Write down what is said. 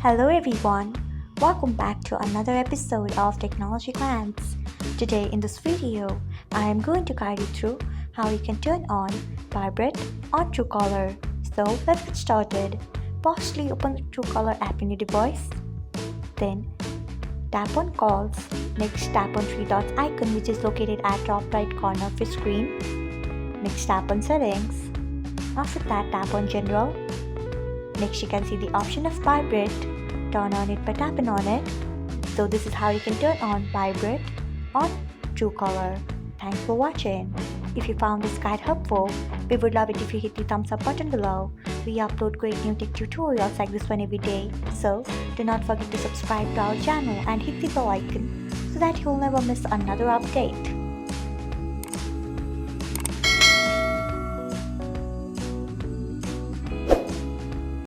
Hello everyone, welcome back to another episode of Technologyglance. Today in this video, I am going to guide you through how you can turn on Vibrate on Truecaller. So let's get started. Firstly, open the Truecaller app in your device. Then tap on Calls. Next, tap on three dots icon which is located at top right corner of your screen. Next, tap on Settings. After that, tap on General. Next, you can see the option of Vibrate. Turn on it by tapping on it. So this is how you can turn on Vibrate on Truecaller. Thanks for watching. If you found this guide helpful, we would love it if you hit the thumbs up button below. We upload great new tech tutorials like this one every day. So do not forget to subscribe to our channel and hit the bell icon so that you'll never miss another update.